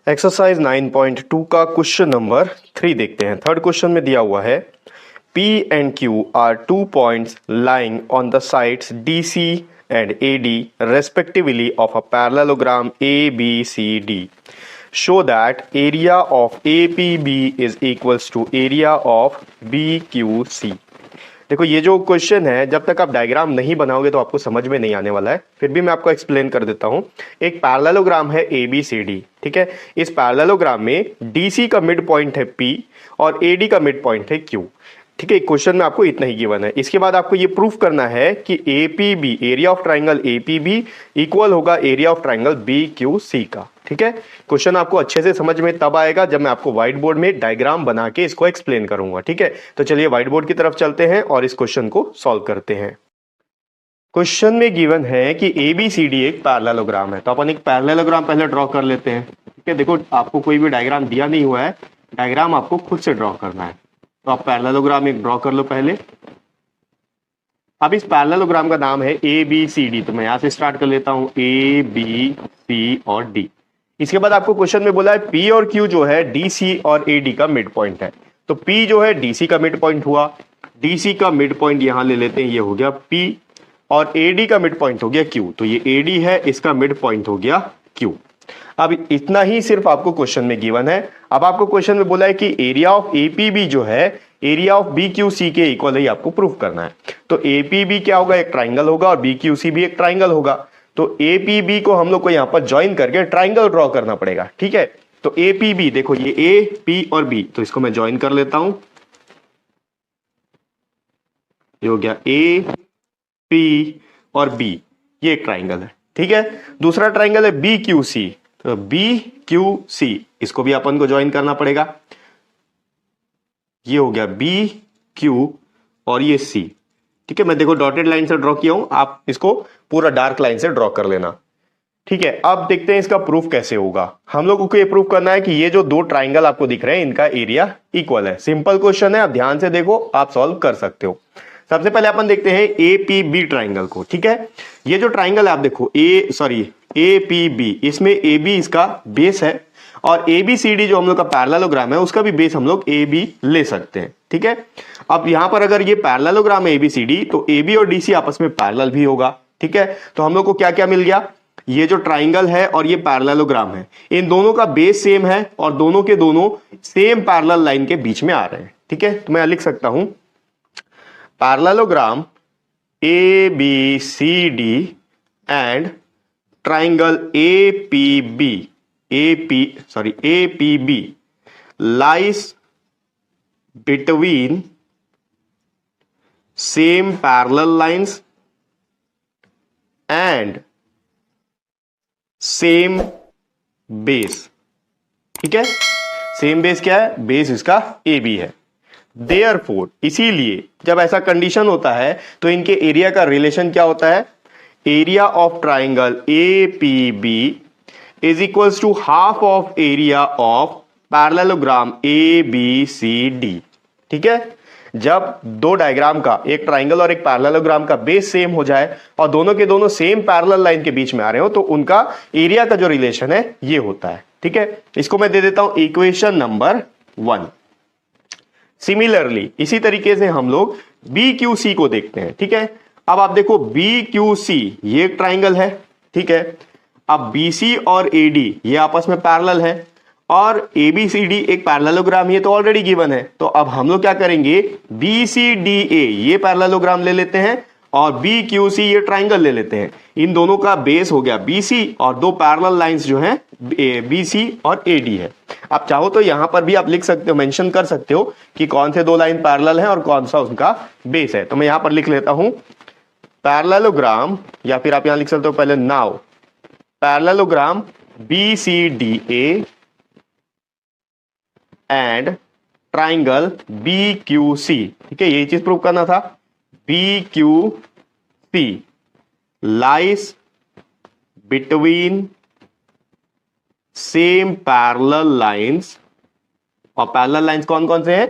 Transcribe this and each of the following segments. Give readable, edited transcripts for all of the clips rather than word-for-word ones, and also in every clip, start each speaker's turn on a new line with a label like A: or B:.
A: Exercise 9.2 का question number 3 देखते हैं। थर्ड क्वेश्चन में दिया हुआ है P and Q are 2 points lying on the sides DC and AD respectively of a parallelogram ABCD. Show that area of APB is equals to area of BQC. देखो ये जो question है, जब तक आप डायग्राम नहीं बनाओगे तो आपको समझ में नहीं आने वाला है। फिर भी मैं आपको एक्सप्लेन कर देता हूं। एक पैरेललोग्राम है ABCD, ठीक है। इस पैरेललोग्राम में DC का मिड पॉइंट है P और AD का मिड पॉइंट है Q, ठीक है। क्वेश्चन में आपको इतना ही गिवन है। इसके बाद आपको ये प्रूफ करना है कि APB, area of triangle APB equal होगा एरिया ऑफ ट्राइंगल BQC का, ठीक है। क्वेश्चन आपको अच्छे से समझ में तब आएगा जब मैं आपको व्हाइट बोर्ड में डायग्राम बना के इसको एक्सप्लेन करूंगा, ठीक है। तो चलिए व्हाइट बोर्ड की तरफ चलते हैं और इस क्वेश्चन को सॉल्व करते हैं। क्वेश्चन में गिवन है कि ABCD एक पैरेललोग्राम है, तो अपन एक पैरेललोग्राम पहले ड्रॉ कर लेते हैं, ठीक है। देखो आपको कोई भी डायग्राम दिया नहीं हुआ है, डायग्राम आपको खुद से ड्रॉ करना है। तो आप पैरेललोग्राम एक ड्रॉ कर लो पहले। अब इस पैरेललोग्राम का नाम है ABCD, तो मैं यहां से स्टार्ट कर लेता हूं A B C और D। इसके बाद आपको क्वेश्चन में बोला है P और Q जो है DC और AD का मिड पॉइंट है। तो P जो है DC का मिड पॉइंट हुआ, DC का मिड पॉइंट यहां ले लेते हैं, ये हो गया P, और AD का मिड पॉइंट हो गया Q। तो ये AD है, इसका मिड पॉइंट हो गया Q। अब इतना ही सिर्फ आपको क्वेश्चन में गिवन है। अब आपको क्वेश्चन में बोला है कि एरिया ऑफ APB जो है एरिया ऑफ BQC के इक्वल ही आपको प्रूफ करना है। तो APB क्या होगा, एक ट्राइंगल होगा, और BQC भी एक ट्राइंगल होगा। तो APB को हम लोग को यहां पर ज्वाइन करके ट्राइंगल ड्रॉ करना पड़ेगा, ठीक है। तो APB देखो, ये A, P और B, तो इसको मैं ज्वाइन कर लेता हूं। ये हो गया A, P और B, ये एक ट्राइंगल है, ठीक है। दूसरा ट्राइंगल है BQC, तो BQC, इसको भी अपन को ज्वाइन करना पड़ेगा। ये हो गया BQ और ये C, ठीक है। मैं देखो डॉटेड लाइन से ड्रॉ किया हूं, आप इसको पूरा डार्क लाइन से ड्रॉ कर लेना, ठीक है। अब देखते हैं इसका प्रूफ कैसे होगा। हम लोगों को ये प्रूफ करना है कि ये जो दो ट्राइंगल आपको दिख रहे हैं इनका एरिया इक्वल है। सिंपल क्वेश्चन है, आप ध्यान से देखो, आप सॉल्व कर सकते हो। सबसे पहले अपन देखते हैं APB ट्राइंगल को, ठीक है। ये जो ट्राइंगल है आप देखो APB, इसमें AB इसका बेस है, और ABCD जो हम लोग का पैरेललोग्राम है उसका भी बेस हम लोग AB ले सकते हैं, ठीक है। अब यहां पर अगर ये पैरेललोग्राम है ABCD, तो AB और DC आपस में पैरेलल भी होगा, ठीक है। तो हम लोग को क्या क्या मिल गया, ये जो ट्राइंगल है और ये पैरेललोग्राम है, इन दोनों का बेस सेम है और दोनों के दोनों सेम पैरेलल लाइन के बीच में आ रहे हैं, ठीक है। तो मैं लिख सकता हूं parallelogram ABCD and triangle APB lies between same parallel lines and same base, ठीक है। सेम बेस क्या है, बेस इसका AB है। Therefore, इसीलिए जब ऐसा कंडीशन होता है तो इनके एरिया का रिलेशन क्या होता है, area of triangle APB is equals to half of area of parallelogram ABCD, ठीक है। जब दो डायग्राम का, एक ट्राइंगल और एक पैरेललोग्राम का बेस सेम हो जाए और दोनों के दोनों सेम पैरेलल लाइन के बीच में आ रहे हो, तो उनका एरिया का जो रिलेशन है ये होता है, ठीक है। इसको मैं दे देता हूं इक्वेशन नंबर 1। सिमिलरली इसी तरीके से हम लोग BQC को देखते हैं, ठीक है। अब आप देखो BQC ये एक ट्राइंगल है, ठीक है। अब BC और AD ये आपस में पैरेलल है, और ABCD एक पैरेललोग्राम ये तो ऑलरेडी गिवन है। तो अब हम लोग क्या करेंगे, BCDA ये पैरेललोग्राम ले लेते हैं और BQC ये ट्राइंगल ले लेते हैं। इन दोनों का बेस हो गया BC और दो पैरेलल लाइंस जो हैं BC और AD है। आप चाहो तो यहां पर भी आप लिख सकते हो, मेंशन कर सकते हो कि कौन से दो लाइन पैरेलल हैं और कौन सा उनका बेस है। तो मैं यहां पर लिख लेता हूं पैरेललोग्राम, या फिर आप यहां लिख सकते हो पहले now parallelogram BCDA and triangle BQC, ठीक है। यही चीज प्रूव करना था। BQC lies between same parallel lines, और पैरेलल लाइंस कौन कौन से हैं,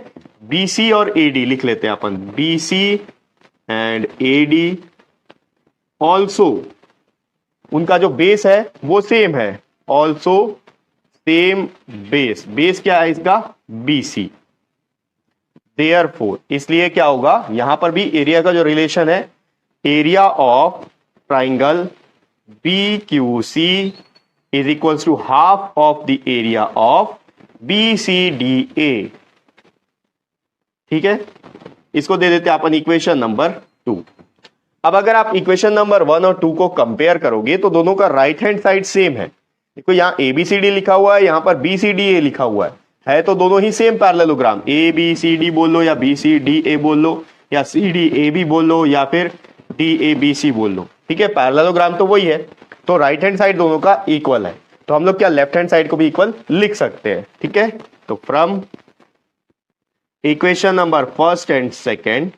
A: BC और AD लिख लेते हैं अपन, BC एंड AD। ऑल्सो उनका जो बेस है वो सेम है, ऑल्सो सेम बेस, बेस क्या है इसका, BC। देयरफॉर, इसलिए क्या होगा, यहां पर भी एरिया का जो रिलेशन है, area of triangle BQC is equals to half of the area of BCDA। ठीक है, इसको दे देते हैं अपन इक्वेशन नंबर 2। अब अगर आप इक्वेशन नंबर 1 और 2 को कंपेयर करोगे तो दोनों का राइट हैंड साइड सेम है। देखो यहां ABCD लिखा हुआ है, यहां पर BCDA लिखा हुआ है तो दोनों ही सेम पैरेललोग्राम, ABCD बोल लो या BCDA बोल लो या CDAB बोल लो या फिर DABC बोल लो। ठीक है, पैरेललोग्राम तो वही है, तो राइट हैंड साइड दोनों का इक्वल है, तो हम लोग क्या लेफ्ट हैंड साइड को भी इक्वल लिख सकते हैं। ठीक है, तो from equation number first and second,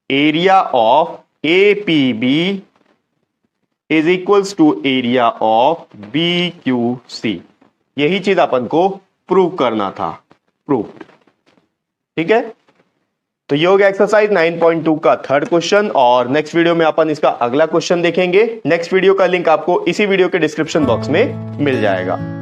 A: area of APB is equals to area of BQC। यही चीज अपन को प्रूव करना था, प्रूव्ड। ठीक है, तो ये हो गया एक्सरसाइज 9.2 का थर्ड क्वेश्चन, और नेक्स्ट वीडियो में अपन इसका अगला क्वेश्चन देखेंगे। नेक्स्ट वीडियो का लिंक आपको इसी वीडियो के डिस्क्रिप्शन बॉक्स में मिल जाएगा।